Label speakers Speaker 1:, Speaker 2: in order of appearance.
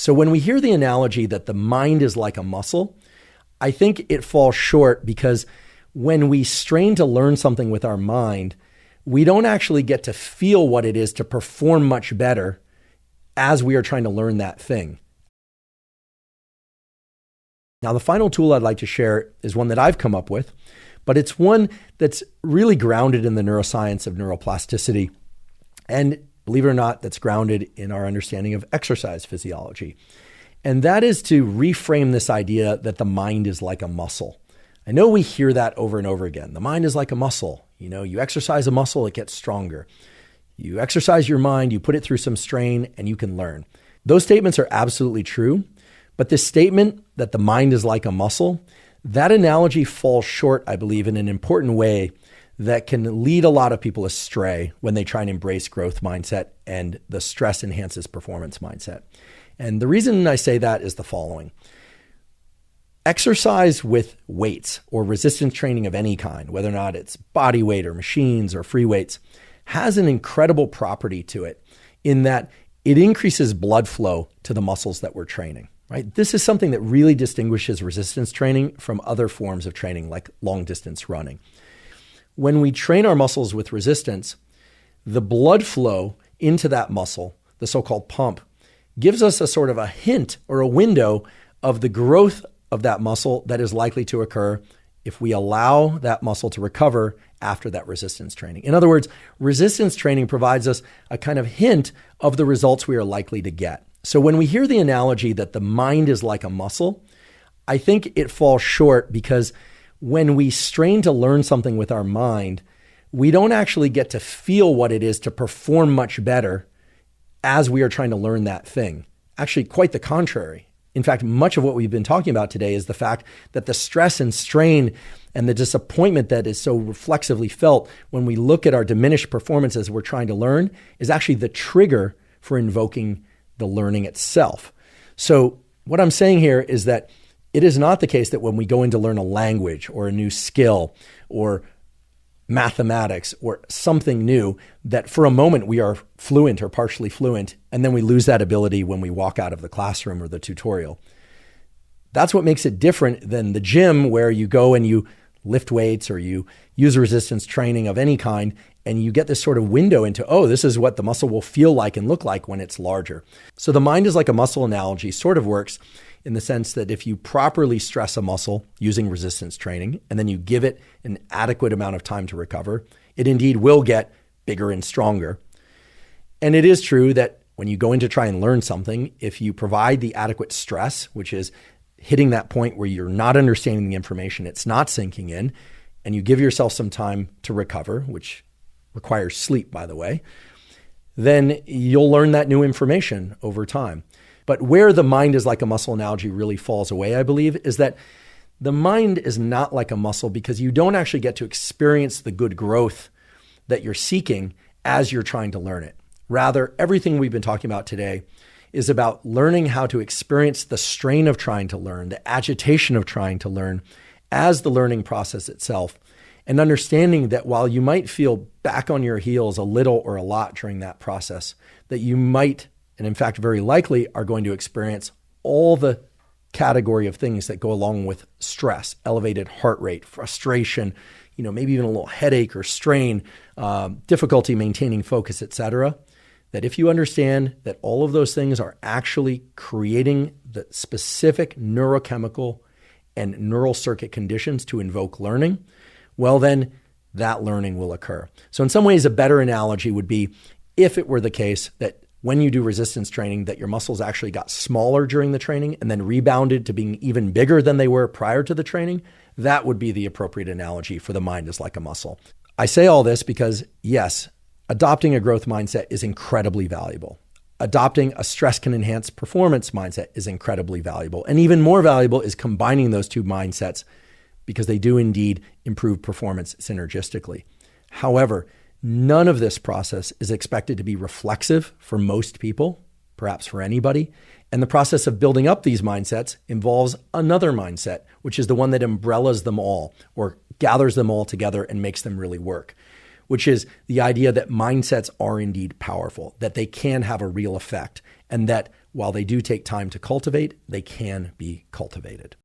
Speaker 1: So when we hear the analogy that the mind is like a muscle, I think it falls short because when we strain to learn something with our mind, we don't actually get to feel what it is to perform much better as we are trying to learn that thing. Now, the final tool I'd like to share is one that I've come up with, but it's one that's really grounded in the neuroscience of neuroplasticity. And believe it or not, that's grounded in our understanding of exercise physiology. And that is to reframe this idea that the mind is like a muscle. I know we hear that over and over again. The mind is like a muscle. You exercise a muscle, it gets stronger. You exercise your mind, you put it through some strain, and you can learn. Those statements are absolutely true. But this statement that the mind is like a muscle, that analogy falls short, I believe, in an important way that can lead a lot of people astray when they try and embrace growth mindset and the stress enhances performance mindset. And the reason I say that is the following. Exercise with weights or resistance training of any kind, whether or not it's body weight or machines or free weights, has an incredible property to it in that it increases blood flow to the muscles that we're training. Right? This is something that really distinguishes resistance training from other forms of training like long distance running. When we train our muscles with resistance, the blood flow into that muscle, the so-called pump, gives us a sort of a hint or a window of the growth of that muscle that is likely to occur if we allow that muscle to recover after that resistance training. In other words, resistance training provides us a kind of hint of the results we are likely to get. So when we hear the analogy that the mind is like a muscle, I think it falls short because when we strain to learn something with our mind, we don't actually get to feel what it is to perform much better as we are trying to learn that thing. Actually, quite the contrary. In fact, much of what we've been talking about today is the fact that the stress and strain and the disappointment that is so reflexively felt when we look at our diminished performance as we're trying to learn is actually the trigger for invoking the learning itself. So what I'm saying here is that it is not the case that when we go in to learn a language or a new skill or mathematics or something new, that for a moment we are fluent or partially fluent, and then we lose that ability when we walk out of the classroom or the tutorial. That's what makes it different than the gym where you go and you lift weights or you use resistance training of any kind, and you get this sort of window into, oh, this is what the muscle will feel like and look like when it's larger. So the mind is like a muscle analogy sort of works in the sense that if you properly stress a muscle using resistance training, and then you give it an adequate amount of time to recover, it indeed will get bigger and stronger. And it is true that when you go in to try and learn something, if you provide the adequate stress, which is hitting that point where you're not understanding the information, it's not sinking in, and you give yourself some time to recover, which requires sleep, by the way, then you'll learn that new information over time. But where the mind is like a muscle analogy really falls away, I believe, is that the mind is not like a muscle because you don't actually get to experience the good growth that you're seeking as you're trying to learn it. Rather, everything we've been talking about today is about learning how to experience the strain of trying to learn, the agitation of trying to learn as the learning process itself, and understanding that while you might feel back on your heels a little or a lot during that process, that you might, and in fact very likely, are going to experience all the category of things that go along with stress, elevated heart rate, frustration, maybe even a little headache or strain, difficulty maintaining focus, etc. That if you understand that all of those things are actually creating the specific neurochemical and neural circuit conditions to invoke learning, well, then that learning will occur. So in some ways, a better analogy would be if it were the case that when you do resistance training, that your muscles actually got smaller during the training and then rebounded to being even bigger than they were prior to the training, that would be the appropriate analogy for the mind is like a muscle. I say all this because, yes, adopting a growth mindset is incredibly valuable. Adopting a stress can enhance performance mindset is incredibly valuable. And even more valuable is combining those two mindsets because they do indeed improve performance synergistically. However, none of this process is expected to be reflexive for most people, perhaps for anybody. And the process of building up these mindsets involves another mindset, which is the one that umbrellas them all or gathers them all together and makes them really work, which is the idea that mindsets are indeed powerful, that they can have a real effect, and that while they do take time to cultivate, they can be cultivated.